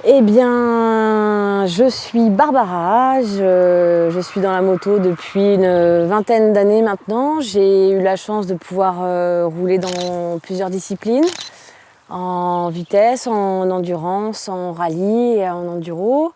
Eh bien, je suis Barbara, je suis dans la moto depuis une vingtaine d'années maintenant. J'ai eu la chance de pouvoir rouler dans plusieurs disciplines, en vitesse, en endurance, en rallye et en enduro.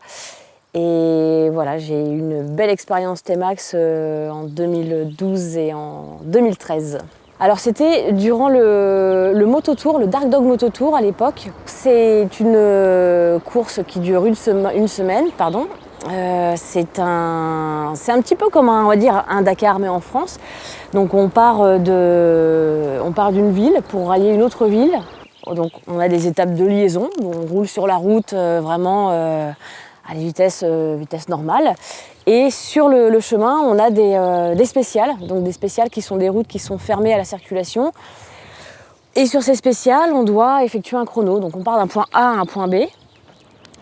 Et voilà, j'ai eu une belle expérience T-Max en 2012 et en 2013. Alors c'était durant le Mototour, le Dark Dog Mototour à l'époque. C'est une course qui dure une semaine. C'est un petit peu comme on va dire un Dakar mais en France. Donc on part d'une ville pour rallier une autre ville. Donc on a des étapes de liaison, on roule sur la route vraiment à vitesse normale. Et sur le chemin, on a des spéciales, donc des spéciales qui sont des routes qui sont fermées à la circulation. Et sur ces spéciales, on doit effectuer un chrono. Donc on part d'un point A à un point B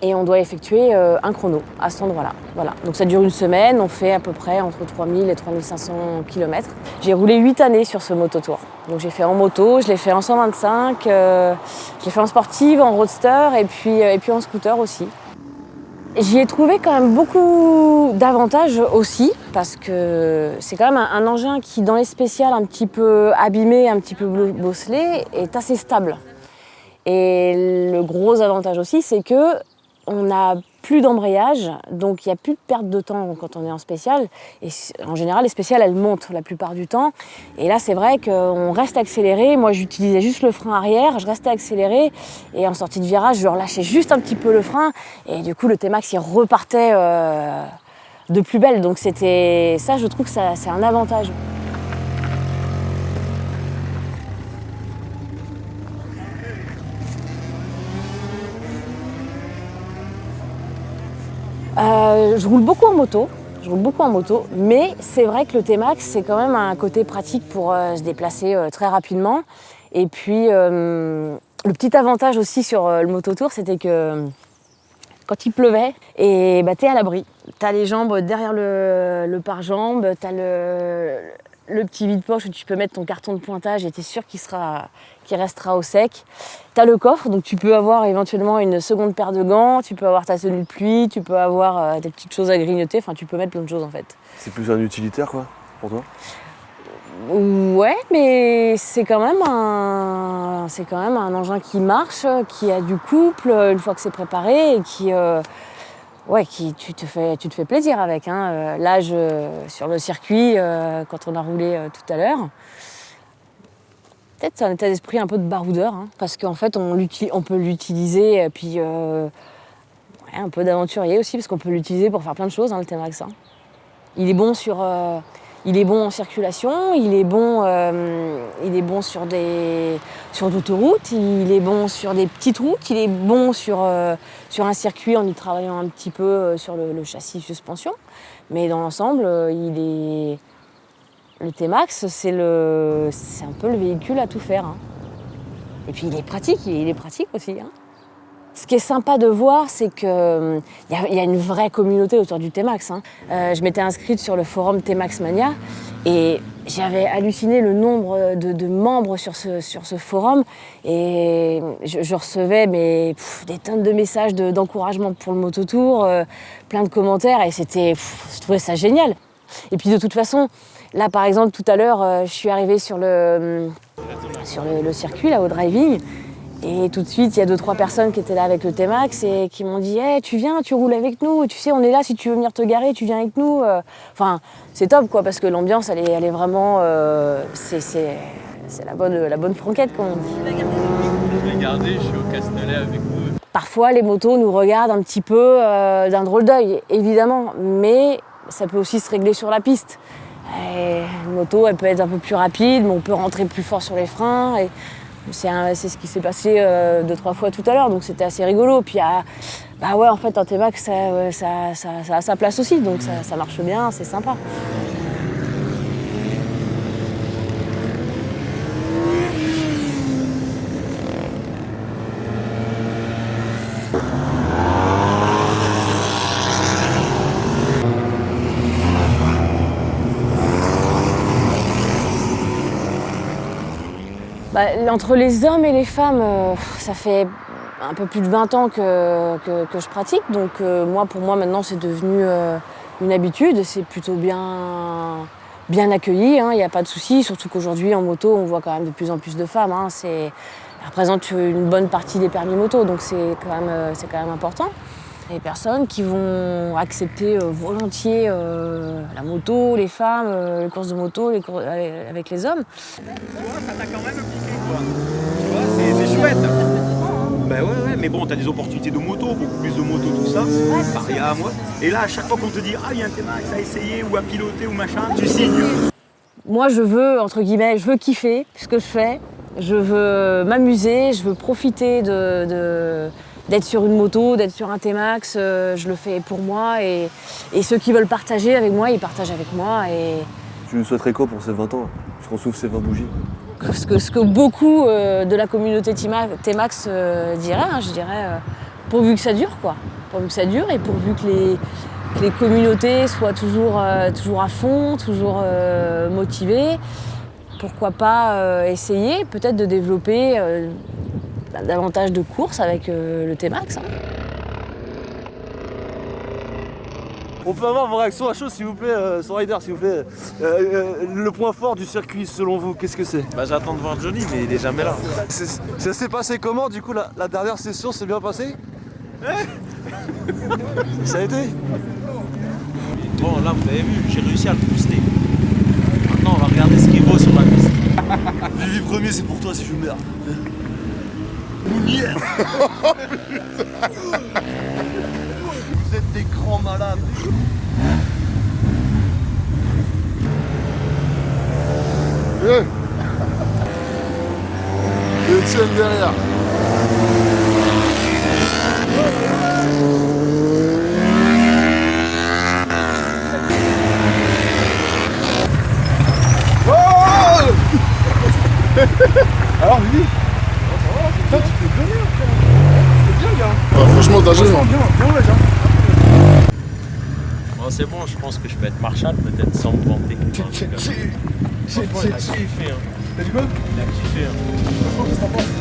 et on doit effectuer un chrono à cet endroit-là. Voilà. Donc ça dure une semaine, on fait à peu près entre 3000 et 3500 km. J'ai roulé 8 années sur ce mototour. Donc j'ai fait en moto, je l'ai fait en 125, je l'ai fait en sportive, en roadster et puis en scooter aussi. J'y ai trouvé quand même beaucoup d'avantages aussi, parce que c'est quand même un engin qui, dans les spéciales un petit peu abîmé, un petit peu bosselé, est assez stable. Et le gros avantage aussi, c'est que on n'a plus d'embrayage, donc il n'y a plus de perte de temps quand on est en spécial. Et en général, les spéciales, elles montent la plupart du temps. Et là, c'est vrai qu'on reste accéléré. Moi, j'utilisais juste le frein arrière, je restais accéléré. Et en sortie de virage, je relâchais juste un petit peu le frein. Et du coup, le T-Max, il repartait de plus belle. Donc c'était ça, je trouve que c'est un avantage. Je roule beaucoup en moto, mais c'est vrai que le T-Max, c'est quand même un côté pratique pour se déplacer très rapidement. Et puis, le petit avantage aussi sur le mototour, c'était que quand il pleuvait, et t'es à l'abri. T'as les jambes derrière le pare-jambes, t'as le petit vide-poche où tu peux mettre ton carton de pointage et t'es sûr qu'il restera au sec. T'as le coffre, donc tu peux avoir éventuellement une seconde paire de gants, tu peux avoir ta tenue de pluie, tu peux avoir des petites choses à grignoter, enfin tu peux mettre plein de choses en fait. C'est plus un utilitaire quoi, pour toi? Ouais, mais c'est quand même un engin qui marche, qui a du couple une fois que c'est préparé et tu te fais plaisir avec. Hein. Là, sur le circuit, quand on a roulé tout à l'heure, peut-être c'est un état d'esprit un peu de baroudeur, hein, parce qu'en fait, on peut l'utiliser, et puis un peu d'aventurier aussi, parce qu'on peut l'utiliser pour faire plein de choses, hein, le T-Max. Hein. Il est bon en circulation, il est bon sur d'autoroutes, il est bon sur des petites routes, il est bon sur un circuit en y travaillant un petit peu sur le châssis suspension. Mais dans l'ensemble, le T-Max, c'est un peu le véhicule à tout faire. Hein. Et puis il est pratique aussi. Hein. Ce qui est sympa de voir, c'est qu'il y a une vraie communauté autour du T-Max. Hein. Je m'étais inscrite sur le forum T-Max Mania et j'avais halluciné le nombre de membres sur ce forum. Et je recevais des tonnes de messages d'encouragement pour le mototour, plein de commentaires et je trouvais ça génial. Et puis de toute façon, là par exemple tout à l'heure, je suis arrivée sur le circuit là, au driving. Et tout de suite, il y a 2-3 personnes qui étaient là avec le T-Max et qui m'ont dit hey, tu viens, tu roules avec nous, tu sais, on est là, si tu veux venir te garer, tu viens avec nous. Enfin, c'est top, quoi, parce que l'ambiance, elle est vraiment... c'est la bonne franquette, comme on dit. Je vais garder, je suis au Castellet avec vous. Parfois, les motos nous regardent un petit peu d'un drôle d'œil, évidemment, mais ça peut aussi se régler sur la piste. Et une moto, elle peut être un peu plus rapide, mais on peut rentrer plus fort sur les freins. Et c'est ce qui s'est passé 2-3 fois tout à l'heure, donc c'était assez rigolo. Puis en fait, un T-Max, ça a sa place aussi, donc ça marche bien, c'est sympa. Entre les hommes et les femmes, ça fait un peu plus de 20 ans que je pratique. Donc pour moi maintenant c'est devenu une habitude. C'est plutôt bien accueilli, hein, il n'y a pas de souci. Surtout qu'aujourd'hui en moto on voit quand même de plus en plus de femmes. Hein, ça représente une bonne partie des permis moto, donc c'est quand même important. Les personnes qui vont accepter volontiers la moto, les femmes, les courses de moto avec les hommes. Tu vois, ça t'a quand même piqué quoi. Tu vois, c'est chouette. Bah ouais, mais bon, t'as des opportunités de moto, beaucoup plus de moto, tout ça. Pareil à moi. Et là, à chaque fois qu'on te dit, ah, il y a un T-Max à essayer ou à piloter ou machin, tu signes. Moi, je veux, entre guillemets, je veux kiffer ce que je fais. Je veux m'amuser, je veux profiter d'être sur une moto, d'être sur un T-Max. Je le fais pour moi et ceux qui veulent partager avec moi, ils partagent avec moi. Tu nous souhaiterais quoi pour ces 20 ans, puisqu'on souffle ces 20 bougies? Ce que beaucoup de la communauté T-Max dirait, hein, je dirais, pourvu que ça dure, quoi. Pourvu que ça dure et pourvu que les communautés soient toujours à fond, toujours motivées. Pourquoi pas essayer peut-être de développer davantage de courses avec le T-Max. Hein. On peut avoir vos réactions à chaud s'il vous plaît, sur Rider s'il vous plaît. Le point fort du circuit selon vous, qu'est-ce que c'est? Bah j'attends de voir Johnny mais il est jamais là. Ça s'est passé comment du coup la dernière session s'est bien passée? Ça a été? Bon là vous avez vu, j'ai réussi à le booster. Maintenant on va regarder ce qu'il vaut sur la piste. Vivi premier c'est pour toi si je meurs. Mounière. Vous êtes des grands malades. Et Etienne derrière. Alors Vivi. Putain, tu peux donner après. C'est bien gars. Ah, franchement t'as gêné. Bien ouais, Bon c'est bon, je pense que je peux être Marshall peut-être sans me vanter. J'ai Il a kiffé hein. T'as dit quoi? Il a kiffé hein. Qu'est-ce que t'en penses?